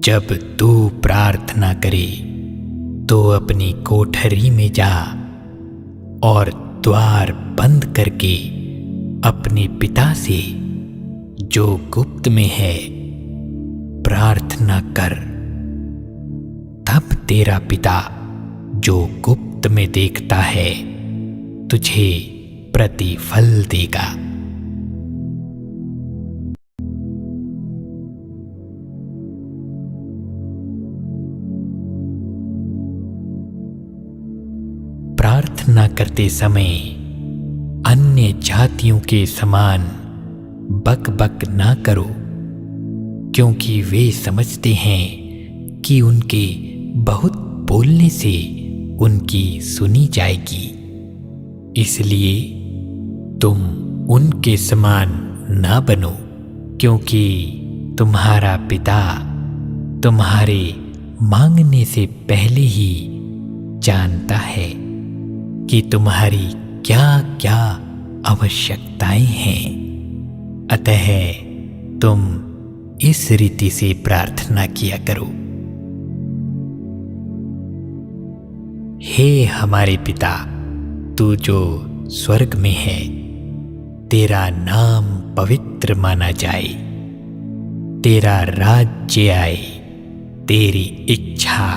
जब तू प्रार्थना करे तो अपनी कोठरी में जा और द्वार बंद करके अपने पिता से जो गुप्त में है प्रार्थना कर। तब तेरा पिता जो गुप्त में देखता है तुझे प्रतिफल देगा। प्रार्थना करते समय अन्य जातियों के समान बक बक ना करो, क्योंकि वे समझते हैं कि उनके बहुत बोलने से उनकी सुनी जाएगी। इसलिए तुम उनके समान ना बनो, क्योंकि तुम्हारा पिता तुम्हारे मांगने से पहले ही जानता है कि तुम्हारी क्या क्या आवश्यकताएं हैं। अतः तुम इस रीति से प्रार्थना किया करो। हे हमारे पिता, तू जो स्वर्ग में है, तेरा नाम पवित्र माना जाए, तेरा राज्य आए, तेरी इच्छा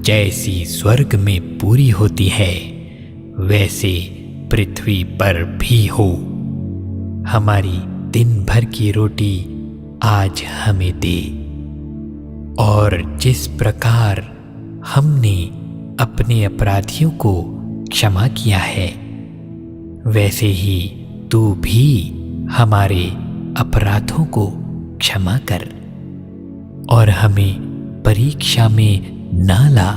जैसी स्वर्ग में पूरी होती है वैसे पृथ्वी पर भी हो। हमारी दिन भर की रोटी आज हमें दे, और जिस प्रकार हमने अपने अपराधियों को क्षमा किया है वैसे ही तू भी हमारे अपराधों को क्षमा कर, और हमें परीक्षा में ना ला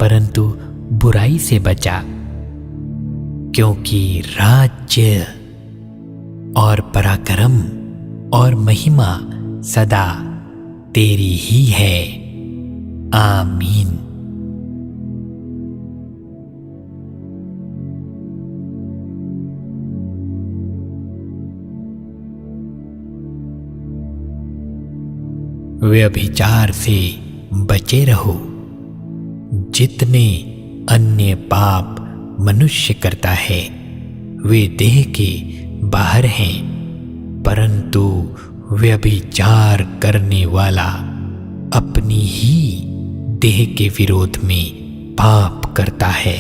परंतु बुराई से बचा, क्योंकि राज्य और पराक्रम और महिमा सदा तेरी ही है। आमीन। व्यभिचार से बचे रहो। जितने अन्य पाप मनुष्य करता है वे देह के बाहर हैं, परंतु व्यभिचार करने वाला अपनी ही देह के विरोध में पाप करता है।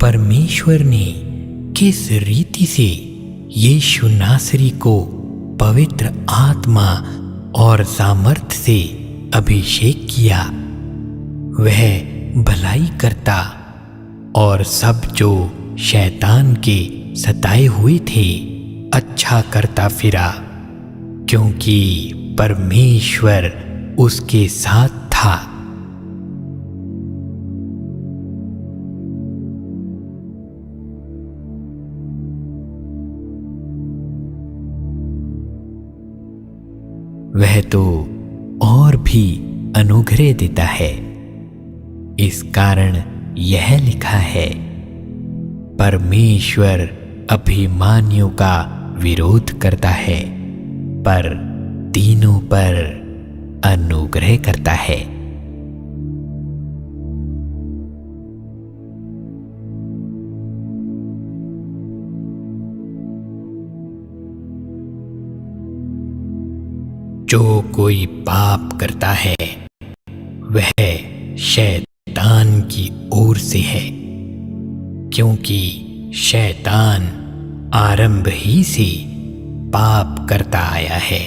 परमेश्वर ने किस रीति से यीशु नासरी को पवित्र आत्मा और सामर्थ से अभिषेक किया, वह भलाई करता और सब जो शैतान के सताए हुए थे अच्छा करता फिरा, क्योंकि परमेश्वर उसके साथ था। वह तो और भी अनुग्रह देता है। इस कारण यह लिखा है, परमेश्वर अभिमानियों का विरोध करता है पर दीनों पर अनुग्रह करता है। जो कोई पाप करता है वह शैतान की ओर से है, क्योंकि शैतान आरंभ ही से पाप करता आया है।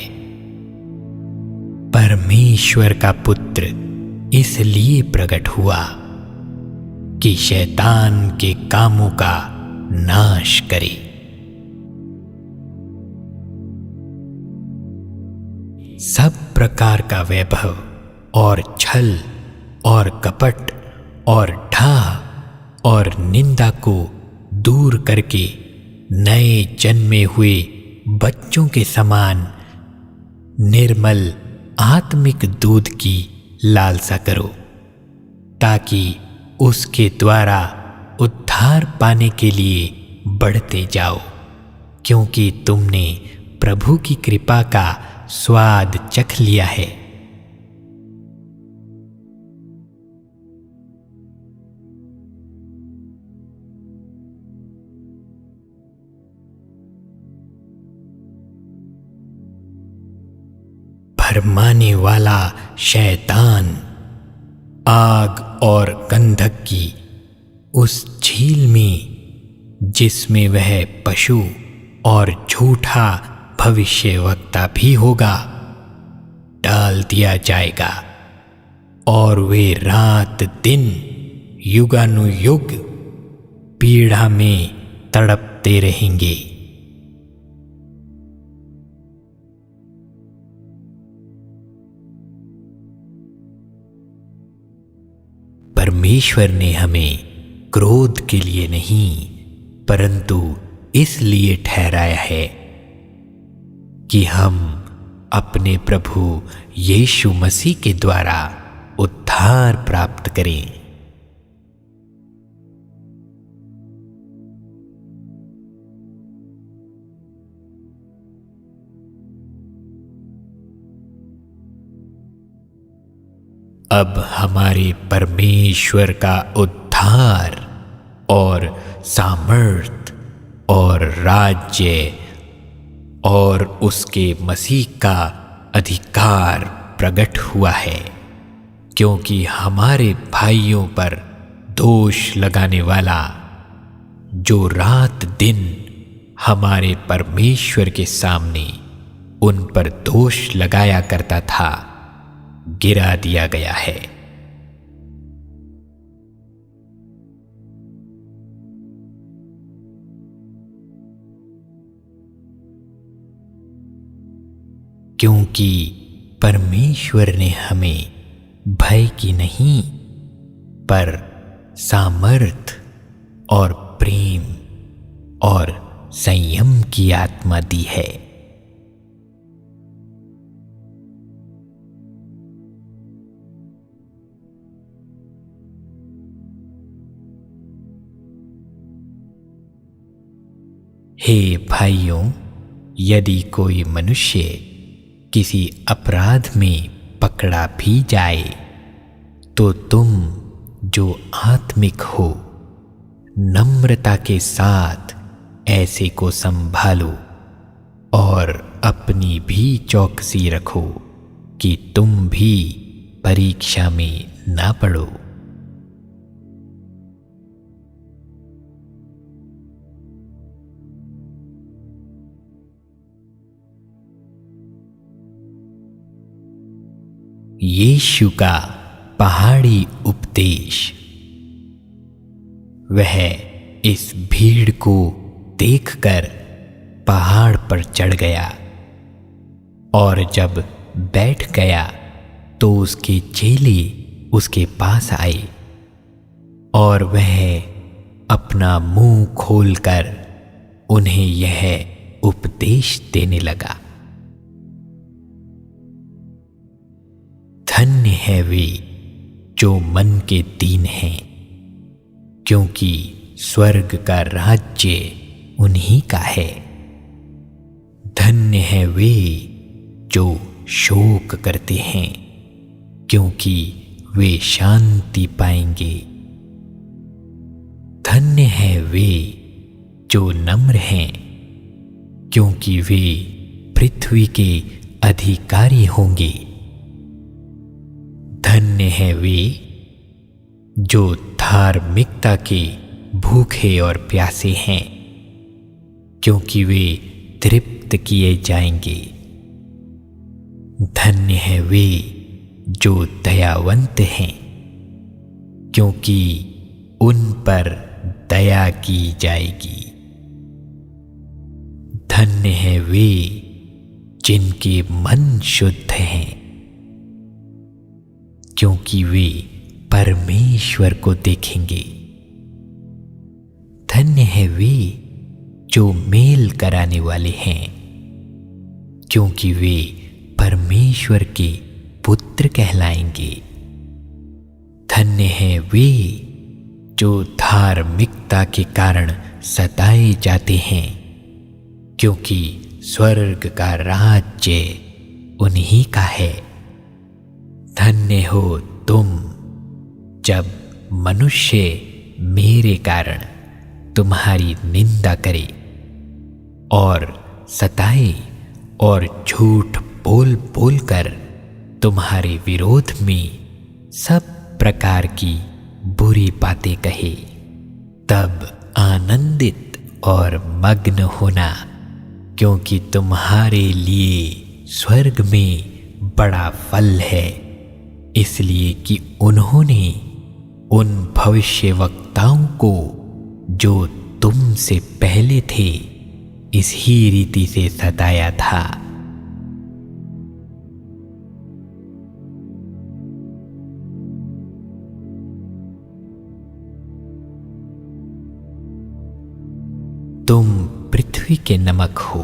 परमेश्वर का पुत्र इसलिए प्रकट हुआ कि शैतान के कामों का नाश करे। सब प्रकार का वैभव और छल और कपट और ढाह और निंदा को दूर करके नए जन्मे हुए बच्चों के समान निर्मल आत्मिक दूध की लालसा करो, ताकि उसके द्वारा उद्धार पाने के लिए बढ़ते जाओ, क्योंकि तुमने प्रभु की कृपा का स्वाद चख लिया है। भरमाने वाला शैतान आग और गंधक की उस झील में, जिसमें वह पशु और झूठा भविष्यवक्ता भी होगा, डाल दिया जाएगा, और वे रात दिन युगानुयुग पीड़ा में तड़पते रहेंगे। परमेश्वर ने हमें क्रोध के लिए नहीं, परंतु इसलिए ठहराया है कि हम अपने प्रभु यीशु मसीह के द्वारा उद्धार प्राप्त करें। अब हमारे परमेश्वर का उद्धार और सामर्थ और राज्य और उसके मसीह का अधिकार प्रकट हुआ है, क्योंकि हमारे भाइयों पर दोष लगाने वाला, जो रात दिन हमारे परमेश्वर के सामने उन पर दोष लगाया करता था, गिरा दिया गया है। क्योंकि परमेश्वर ने हमें भय की नहीं, पर सामर्थ और प्रेम और संयम की आत्मा दी है। हे भाइयों, यदि कोई मनुष्य किसी अपराध में पकड़ा भी जाए, तो तुम जो आत्मिक हो, नम्रता के साथ ऐसे को संभालो और अपनी भी चौकसी रखो कि तुम भी परीक्षा में ना पड़ो। यीशु का पहाड़ी उपदेश। वह इस भीड़ को देखकर पहाड़ पर चढ़ गया, और जब बैठ गया तो उसके चेले उसके पास आए, और वह अपना मुंह खोलकर उन्हें यह उपदेश देने लगा। धन्य है वे जो मन के दीन हैं, क्योंकि स्वर्ग का राज्य उन्हीं का है। धन्य है वे जो शोक करते हैं, क्योंकि वे शांति पाएंगे। धन्य है वे जो नम्र हैं, क्योंकि वे पृथ्वी के अधिकारी होंगे। धन्य है वे जो धार्मिकता के भूखे और प्यासे हैं, क्योंकि वे तृप्त किए जाएंगे। धन्य है वे जो दयावंत हैं, क्योंकि उन पर दया की जाएगी। धन्य है वे जिनके मन शुद्ध हैं, क्योंकि वे परमेश्वर को देखेंगे। धन्य है वे जो मेल कराने वाले हैं, क्योंकि वे परमेश्वर के पुत्र कहलाएंगे। धन्य है वे जो धार्मिकता के कारण सताए जाते हैं, क्योंकि स्वर्ग का राज्य उन्हीं का है। धन्य हो तुम जब मनुष्य मेरे कारण तुम्हारी निंदा करे और सताए और झूठ बोल बोल कर तुम्हारे विरोध में सब प्रकार की बुरी बातें कहे। तब आनंदित और मग्न होना, क्योंकि तुम्हारे लिए स्वर्ग में बड़ा फल है, इसलिए कि उन्होंने उन भविष्यवक्ताओं को जो तुमसे पहले थे इसी रीति से सताया था। तुम पृथ्वी के नमक हो,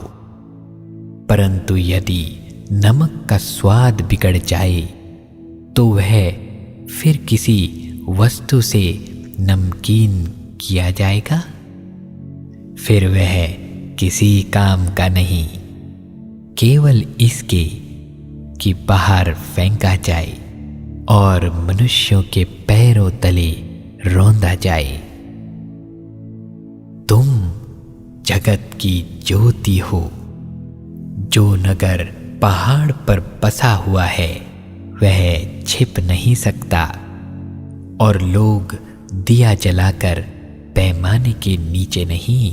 परंतु यदि नमक का स्वाद बिगड़ जाए तो वह फिर किसी वस्तु से नमकीन किया जाएगा, फिर वह किसी काम का नहीं, केवल इसके कि बाहर फेंका जाए और मनुष्यों के पैरों तले रौंदा जाए। तुम जगत की ज्योति हो। जो नगर पहाड़ पर बसा हुआ है वह छिप नहीं सकता, और लोग दिया जलाकर पैमाने के नीचे नहीं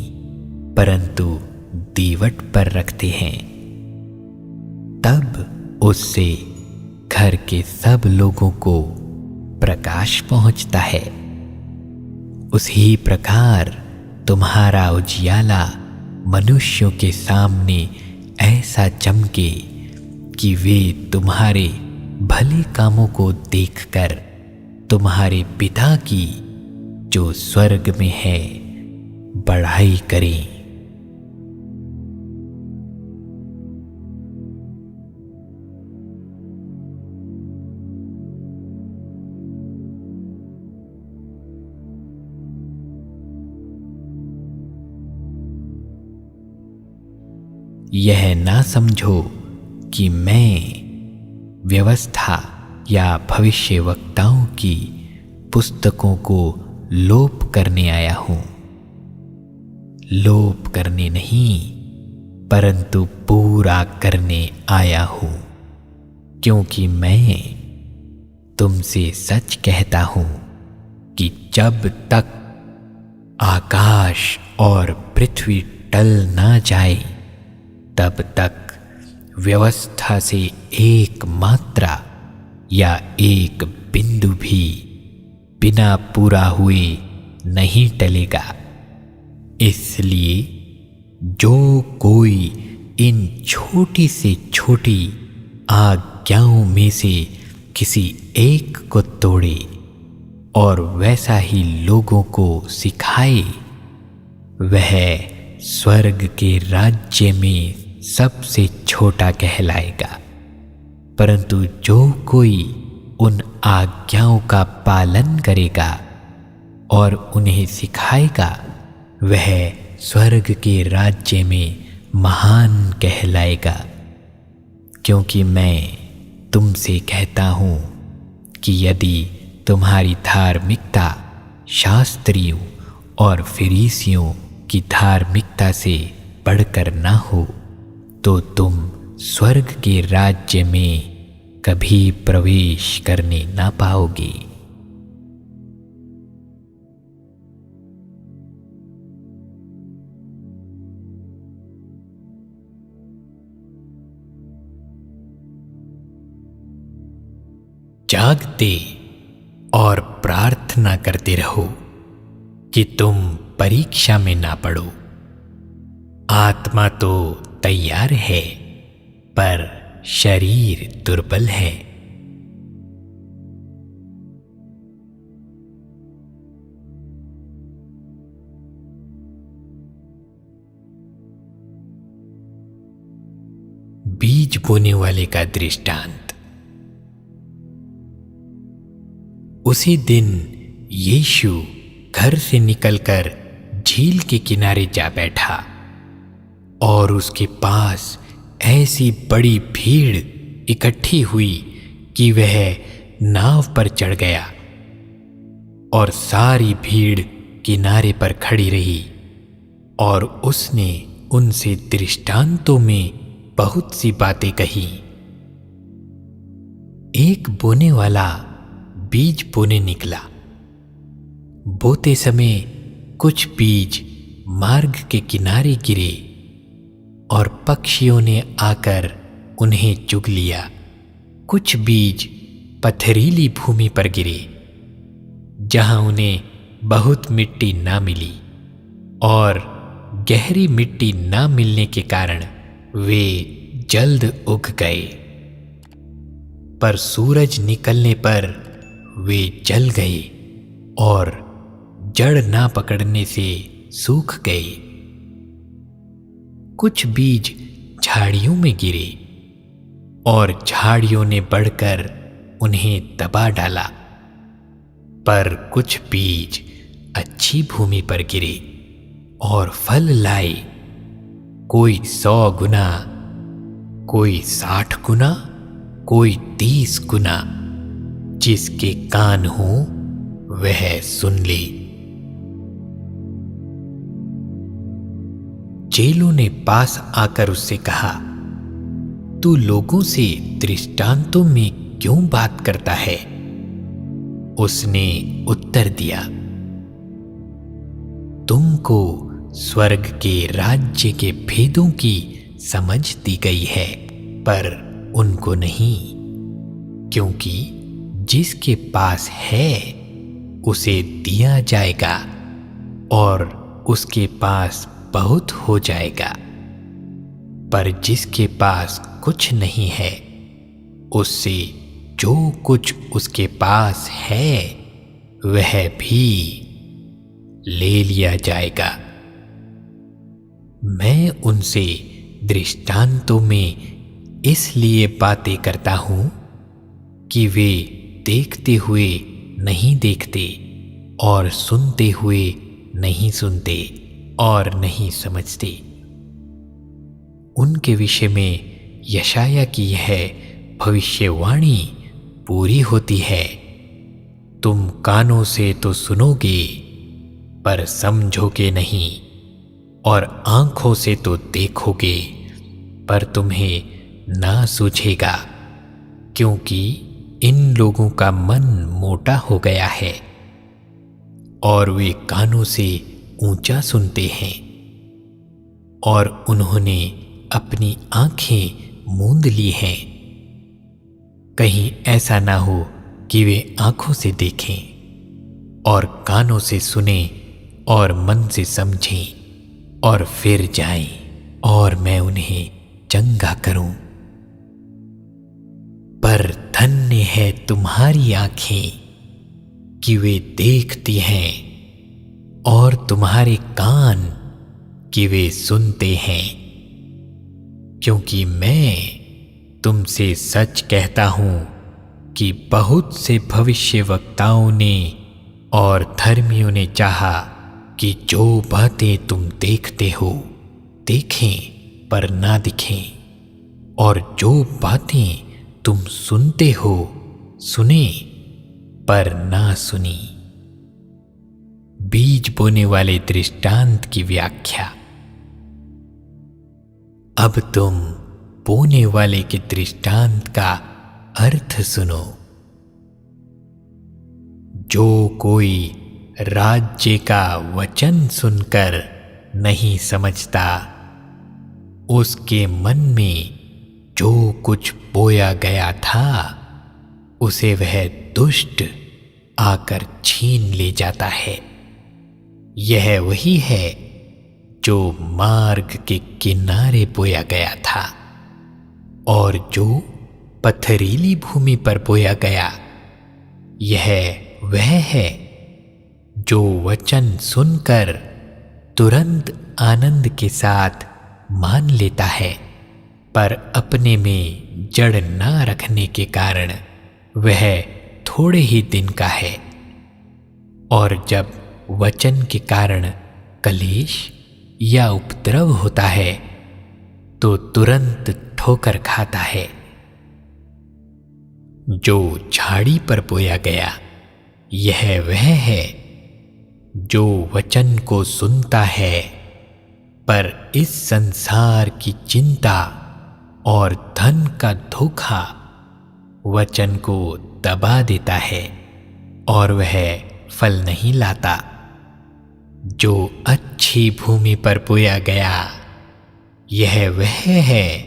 परंतु दीवट पर रखते हैं, तब उससे घर के सब लोगों को प्रकाश पहुंचता है। उसी प्रकार तुम्हारा उजियाला मनुष्यों के सामने ऐसा चमके कि वे तुम्हारे भले कामों को देखकर तुम्हारे पिता की जो स्वर्ग में है बढ़ाई करें। यह ना समझो कि मैं व्यवस्था या भविष्यवक्ताओं की पुस्तकों को लोप करने आया हूं। लोप करने नहीं परंतु पूरा करने आया हूं, क्योंकि मैं तुमसे सच कहता हूं कि जब तक आकाश और पृथ्वी टल ना जाए तब तक व्यवस्था से एक मात्रा या एक बिंदु भी बिना पूरा हुए नहीं टलेगा। इसलिए जो कोई इन छोटी से छोटी आज्ञाओं में से किसी एक को तोड़े और वैसा ही लोगों को सिखाए, वह स्वर्ग के राज्य में सबसे छोटा कहलाएगा। परंतु जो कोई उन आज्ञाओं का पालन करेगा और उन्हें सिखाएगा, वह स्वर्ग के राज्य में महान कहलाएगा। क्योंकि मैं तुमसे कहता हूं कि यदि तुम्हारी धार्मिकता शास्त्रियों और फरीसियों की धार्मिकता से बढ़कर ना हो तो तुम स्वर्ग के राज्य में कभी प्रवेश करने ना पाओगे। जागते और प्रार्थना करते रहो कि तुम परीक्षा में ना पड़ो। आत्मा तो तैयार है पर शरीर दुर्बल है। बीज बोने वाले का दृष्टांत। उसी दिन यीशु घर से निकलकर झील के किनारे जा बैठा और उसके पास ऐसी बड़ी भीड़ इकट्ठी हुई कि वह नाव पर चढ़ गया और सारी भीड़ किनारे पर खड़ी रही और उसने उनसे दृष्टांतों में बहुत सी बातें कही। एक बोने वाला बीज बोने निकला। बोते समय कुछ बीज मार्ग के किनारे गिरे और पक्षियों ने आकर उन्हें चुग लिया। कुछ बीज पथरीली भूमि पर गिरे जहां उन्हें बहुत मिट्टी ना मिली और गहरी मिट्टी ना मिलने के कारण वे जल्द उग गए। पर सूरज निकलने पर वे जल गए और जड़ ना पकड़ने से सूख गए। कुछ बीज झाड़ियों में गिरे और झाड़ियों ने बढ़कर उन्हें दबा डाला। पर कुछ बीज अच्छी भूमि पर गिरे और फल लाए, कोई 100 गुना, कोई 60 गुना, कोई 30 गुना। जिसके कान हो वह सुन ले। चेलों ने पास आकर उससे कहा, तू लोगों से दृष्टांतों में क्यों बात करता है? उसने उत्तर दिया, तुमको स्वर्ग के राज्य के भेदों की समझ दी गई है, पर उनको नहीं, क्योंकि जिसके पास है उसे दिया जाएगा और उसके पास बहुत हो जाएगा, पर जिसके पास कुछ नहीं है उससे जो कुछ उसके पास है वह भी ले लिया जाएगा। मैं उनसे दृष्टांतों में इसलिए बातें करता हूं कि वे देखते हुए नहीं देखते और सुनते हुए नहीं सुनते और नहीं समझते। उनके विषय में यशाया की यह भविष्यवाणी पूरी होती है, तुम कानों से तो सुनोगे पर समझोगे नहीं, और आंखों से तो देखोगे पर तुम्हें ना सूझेगा, क्योंकि इन लोगों का मन मोटा हो गया है और वे कानों से ऊंचा सुनते हैं और उन्होंने अपनी आंखें मूंद ली हैं। कहीं ऐसा ना हो कि वे आंखों से देखें और कानों से सुनें और मन से समझें और फिर जाएं और मैं उन्हें चंगा करूं। पर धन्य है तुम्हारी आंखें कि वे देखती हैं और तुम्हारे कान कि वे सुनते हैं, क्योंकि मैं तुमसे सच कहता हूं कि बहुत से भविष्यवक्ताओं ने और धर्मियों ने चाहा कि जो बातें तुम देखते हो देखें पर ना दिखें, और जो बातें तुम सुनते हो सुने पर ना सुनी। बीज बोने वाले दृष्टांत की व्याख्या। अब तुम बोने वाले के दृष्टांत का अर्थ सुनो। जो कोई राज्य का वचन सुनकर नहीं समझता, उसके मन में जो कुछ बोया गया था उसे वह दुष्ट आकर छीन ले जाता है। यह वही है जो मार्ग के किनारे बोया गया था, और जो पथरीली भूमि पर बोया गया यह वह है जो वचन सुनकर तुरंत आनंद के साथ मान लेता है, पर अपने में जड़ ना रखने के कारण वह थोड़े ही दिन का है, और जब वचन के कारण कलेश या उपद्रव होता है तो तुरंत ठोकर खाता है। जो झाड़ी पर बोया गया यह वह है जो वचन को सुनता है, पर इस संसार की चिंता और धन का धोखा वचन को दबा देता है और वह फल नहीं लाता। जो अच्छी भूमि पर बोया गया यह वह है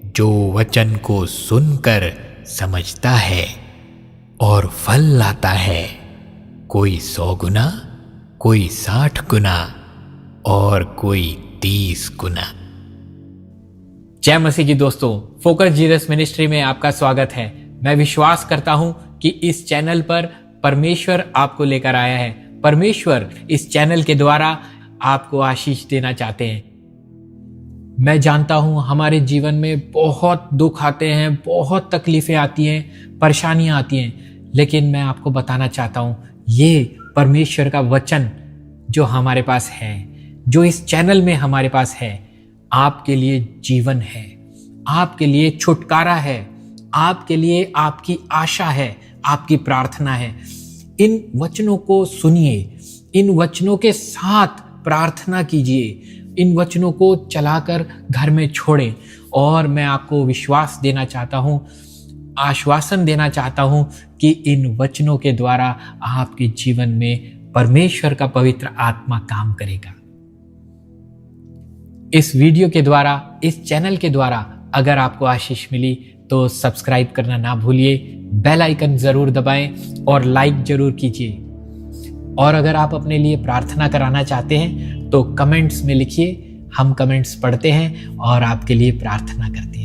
जो वचन को सुनकर समझता है और फल लाता है, कोई 100 गुना, कोई 60 गुना और कोई 30 गुना। जय मसीह की दोस्तों, फोकस जीसस मिनिस्ट्री में आपका स्वागत है। मैं विश्वास करता हूं कि इस चैनल पर परमेश्वर आपको लेकर आया है। परमेश्वर इस चैनल के द्वारा आपको आशीष देना चाहते हैं। मैं जानता हूं हमारे जीवन में बहुत दुख आते हैं, बहुत तकलीफें आती हैं, परेशानियां आती हैं, लेकिन मैं आपको बताना चाहता हूं ये परमेश्वर का वचन जो हमारे पास है, जो इस चैनल में हमारे पास है, आपके लिए जीवन है, आपके लिए छुटकारा है, आपके लिए आपकी आशा है, आपकी प्रार्थना है। इन वचनों को सुनिए, इन वचनों के साथ प्रार्थना कीजिए, इन वचनों को चलाकर घर में छोड़ें। और मैं आपको विश्वास देना चाहता हूं, आश्वासन देना चाहता हूं कि इन वचनों के द्वारा आपके जीवन में परमेश्वर का पवित्र आत्मा काम करेगा। इस वीडियो के द्वारा, इस चैनल के द्वारा अगर आपको आशीष मिली तो सब्सक्राइब करना ना भूलिए, बेल आइकन जरूर दबाएं और लाइक जरूर कीजिए। और अगर आप अपने लिए प्रार्थना कराना चाहते हैं तो कमेंट्स में लिखिए, हम कमेंट्स पढ़ते हैं और आपके लिए प्रार्थना करते हैं।